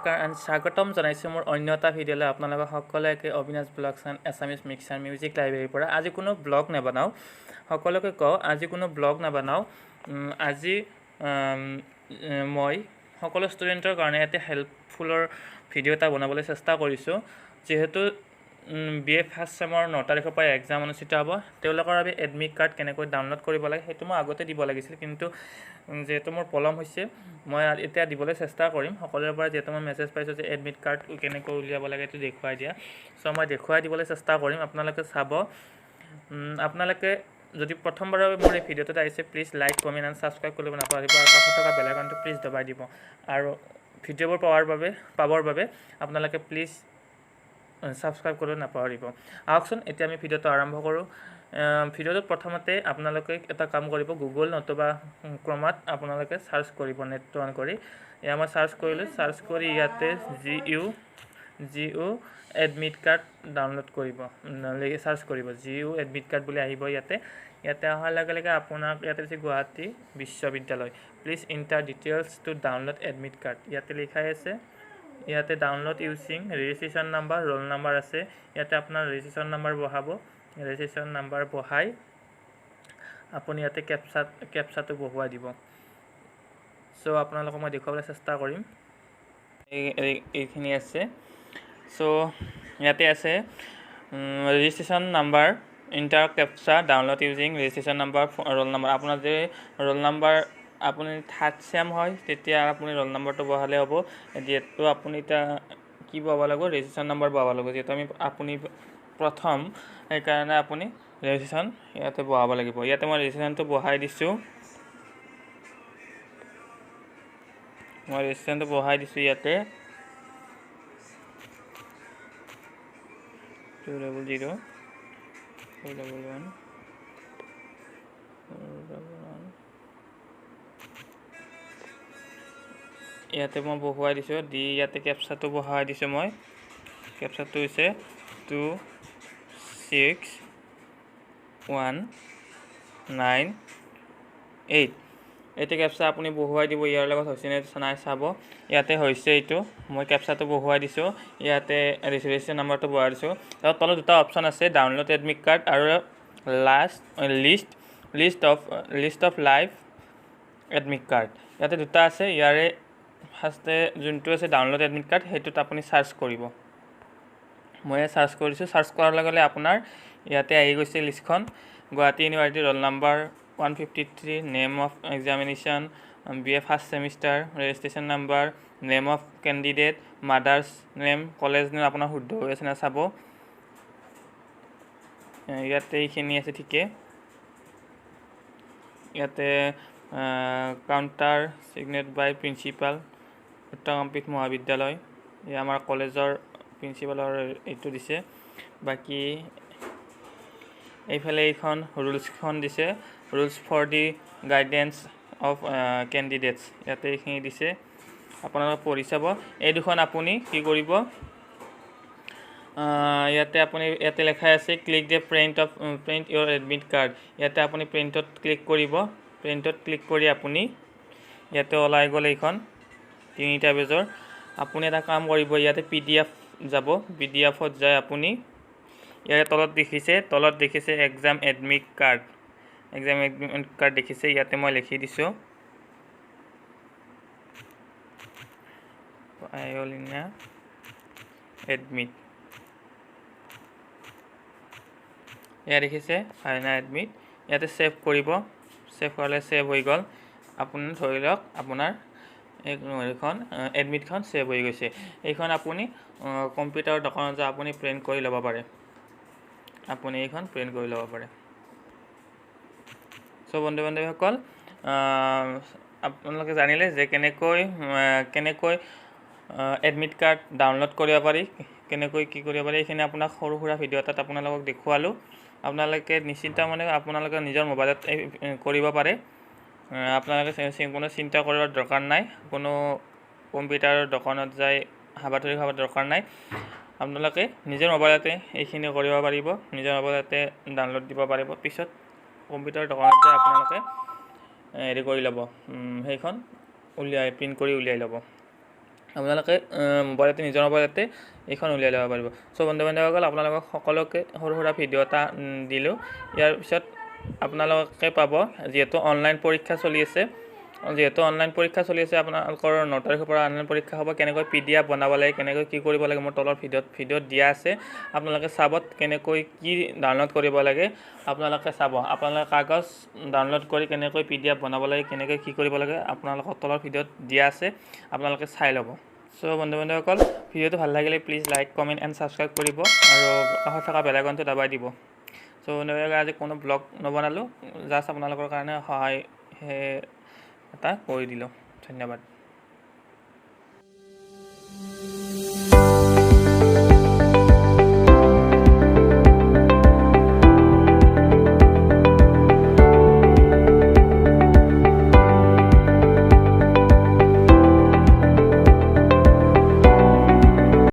নমস্কাৰ এণ্ড স্বাগতম জনাইছোঁ মোৰ অন্য এটা ভিডিঅ'লৈ আপোনালোকক সকলোকে Abinash blogs and Assamese mixer music লাইব্ৰেৰীৰ পৰা আজি কোনো ব্লগ নাবনাওঁ সকলোকে কওঁ আজি কোনো ব্লগ নাবনাওঁ আজি মই সকলো ষ্টুডেণ্টৰ কাৰণে এটা হেল্পফুলৰ ভিডিঅ' এটা বনাবলৈ চেষ্টা কৰিছোঁ যিহেতু BA ফাৰ্ষ্ট চেমৰ 9 তাৰিখৰ পৰা এক্সাম অনুষ্ঠিত হ'ব তেওঁলোকৰ বাবে এডমিট কাৰ্ড কেনেকৈ ডাউনলোড কৰিব লাগে সেইটো মই আগতে দিব লাগিছিল কিন্তু যেহেতু মোৰ পলম হৈছে মই এতিয়া দিবলৈ চেষ্টা কৰিম সকলোৰে পৰা যেহেতু মই মেছেজ পাইছোঁ যে এডমিট কাৰ্ড কেনেকৈ উলিয়াব লাগে সেইটো দেখুৱাই দিয়া চ' মই দেখুৱাই দিবলৈ চেষ্টা কৰিম আপোনালোকে চাব আপোনালোকে যদি প্ৰথমবাৰৰ মোৰ এই ভিডিঅ'টোত আহিছে please like comment and subscribe কৰিব নাপাহৰিব আৰু কাষত থকা বেল আইকনটো প্লিজ দবাই দিব আৰু ভিডিঅ'বোৰ পাবৰ বাবে আপোনালোকে প্লিজ ছাবস্ক্ৰাইব কৰিব নাপাহৰিব আহকচোন এতিয়া আমি ভিডিঅ'টো আৰম্ভ কৰোঁ ভিডিঅ'টোত প্ৰথমতে আপোনালোকে এটা কাম কৰিব গুগল নতুবা ক্ৰমত আপোনালোকে সাৰ্চ কৰিব নেটটো অন কৰি এয়া মই সাৰ্চ কৰিলোঁ সাৰ্চ কৰি ইয়াতে GU এডমিট কাৰ্ড ডাউনলোড কৰিব সাৰ্চ কৰিব GU এডমিট কাৰ্ড বুলি আহিব ইয়াতে অহাৰ লগে লগে আপোনাক ইয়াতে আছে গুৱাহাটী বিশ্ববিদ্যালয় please enter details to download admit card ইয়াতে লিখাই আছে ইয়াতে download using registration number roll number আছে ইয়াতে আপোনাৰ ৰেজিষ্ট্ৰেশ্যন নাম্বাৰ বহাব ৰেজিষ্ট্ৰেশ্যন নাম্বাৰ বহাই আপুনি ইয়াতে কেপচাটো বহুৱাই দিব চ' আপোনালোকক মই দেখুৱাবলৈ চেষ্টা কৰিম এইখিনি আছে চ' ইয়াতে আছে registration number enter captcha download using registration number roll number আপোনাৰ যে ৰোল নাম্বাৰ আপুনি থাৰ্ড চেম হয় তেতিয়া আপুনি ৰোল নাম্বাৰটো বহালে হ'ব যিহেতু আপুনি এতিয়া কি বহাব লাগিব ৰেজিষ্ট্ৰেশ্যন নাম্বাৰ বহাব লাগিব যিহেতু আপুনি প্ৰথম সেইকাৰণে আপুনি ৰেজিষ্ট্ৰেশ্যন ইয়াতে বহাব লাগিব ইয়াতে মই ৰেজিষ্ট্ৰেশ্যনটো বহাই দিছোঁ ইয়াতে 200 411 ইয়াতে মই বহুৱাই দিছোঁ দি ইয়াতে কেপচাটো বহাই দিছোঁ মই কেপচাটো হৈছে 26198 এইটো কেপচা আপুনি বহুৱাই দিব ইয়াৰ লগত হৈছে নে নাই চাব ইয়াতে হৈছে এইটো মই কেপচাটো বহুৱাই দিছোঁ ইয়াতে ৰেজিষ্ট্ৰেশ্যন নাম্বাৰটো বহাই দিছোঁ তাৰ তলত দুটা অপশ্যন আছে ডাউনলোড এডমিট কাৰ্ড আৰু list of live admit card ইয়াতে দুটা আছে ইয়াৰে ফাৰ্ষ্টে যোনটো আছে ডাউনলোড এডমিট কাৰ্ড সেইটোত আপুনি সাৰ্চ কৰিব মই সাৰ্চ কৰিছোঁ সাৰ্চ কৰাৰ লগে লগে আপোনাৰ ইয়াতে আহি গৈছে লিষ্টখন Guwahati university roll number 153 name of examination BA first semester registration number name of candidate mother's name college name আপোনাৰ শুদ্ধ হৈ আছে না চাব ইয়াতে এইখিনি আছে ঠিকে ইয়াতে কাউণ্টাৰ চিগনেট বাই প্ৰিন্সিপাল উত্তৰকমপিঠ মহাবিদ্যালয় এই আমাৰ কলেজৰ প্ৰিন্সিপালৰ এইটো দিছে বাকি এইফালে এইখন ৰুলছখন দিছে rules for the guidance of candidates ইয়াতে এইখিনি দিছে আপোনালোকে পঢ়ি চাব এই দুখন আপুনি কি কৰিব ইয়াতে লেখা আছে click the print Euro admit card ইয়াতে আপুনি প্ৰিণ্টত ক্লিক কৰিব প্ৰিণ্টত ক্লিক কৰি আপুনি ইয়াতে ওলাই গ'ল এইখন 3টা পেজৰ আপুনি এটা কাম কৰিব ইয়াতে PDF যাব PDFত যায় আপুনি ইয়াতে তলত দেখিছে এক্সাম এডমিট কাৰ্ড দেখিছে ইয়াতে মই লিখি দিছোঁ আইঅলিনা এডমিট ইয়াত দেখিছে আইঅলিনা এডমিট ইয়াতে সেভ কৰিব সেভ কৰিলে সেভ হৈ গ'ল আপুনি ধৰি লওক আপোনাৰ এইখন এডমিটখন সেভ হৈ গৈছে এইখন আপুনি কম্পিউটাৰ দোকানত যা আপুনি প্ৰিণ্ট কৰি ল'ব পাৰে সো বন্ধু-বান্ধৱীসকল আপোনালোকে জানিলে যে কেনেকৈ এডমিট কাৰ্ড ডাউনলোড কৰিব পাৰি কেনেকৈ কি কৰিব পাৰি এইখিনি আপোনাক সৰু সুৰা ভিডিঅ' এটাত আপোনালোকক দেখুৱালোঁ আপোনালোকে নিশ্চিন্ত মানে আপোনালোকে নিজৰ মোবাইলত কৰিব পাৰে আপোনালোকে কোনো চিন্তা কৰাৰ দৰকাৰ নাই কোনো কম্পিউটাৰৰ দোকানত যাই হাবাথুৰি খাব দৰকাৰ নাই আপোনালোকে নিজৰ মোবাইলতে এইখিনি কৰিব পাৰিব নিজৰ মোবাইলতে ডাউনলোড দিব পাৰিব পিছত কম্পিউটাৰ দোকানত যাই আপোনালোকে হেৰি কৰি ল'ব সেইখন উলিয়াই প্ৰিণ্ট কৰি উলিয়াই ল'ব আপোনালোকে মোবাইলতে নিজৰ মোবাইলতে এইখন উলিয়াই ল'ব পাৰিব। চ' বন্ধু বান্ধৱীসকল আপোনালোকক সকলোকে সৰু সুৰা ভিডিঅ' এটা দিলোঁ। ইয়াৰ পিছত আপোনালোকে পাব যিহেতু অনলাইন পৰীক্ষা চলি আছে, আপোনালোকৰ 9 তাৰিখৰ পৰা অনলাইন পৰীক্ষা হ'ব। কেনেকৈ PDF বনাব লাগে, কেনেকৈ কি কৰিব লাগে মোৰ তলৰ ভিডিঅ'ত দিয়া আছে। আপোনালোকে চাব কেনেকৈ কি ডাউনলোড কৰিব লাগে, আপোনালোকে চাব। আপোনালোকে কাগজ ডাউনলোড কৰি কেনেকৈ PDF বনাব লাগে, কেনেকৈ কি কৰিব লাগে আপোনালোকৰ তলৰ ভিডিঅ'ত দিয়া আছে, আপোনালোকে চাই ল'ব। চ' বন্ধু বান্ধৱীসকল ভিডিঅ'টো ভাল লাগিলে please like comment and subscribe কৰিব আৰু কাষত থকা বেল আইকনটো দবাই দিব। চ' বন্ধুসকল আজি কোনো ব্লগ নবনালোঁ, জাষ্ট আপোনালোকৰ কাৰণে সহায় এটা কৰি দিলোঁ। ধন্যবাদ।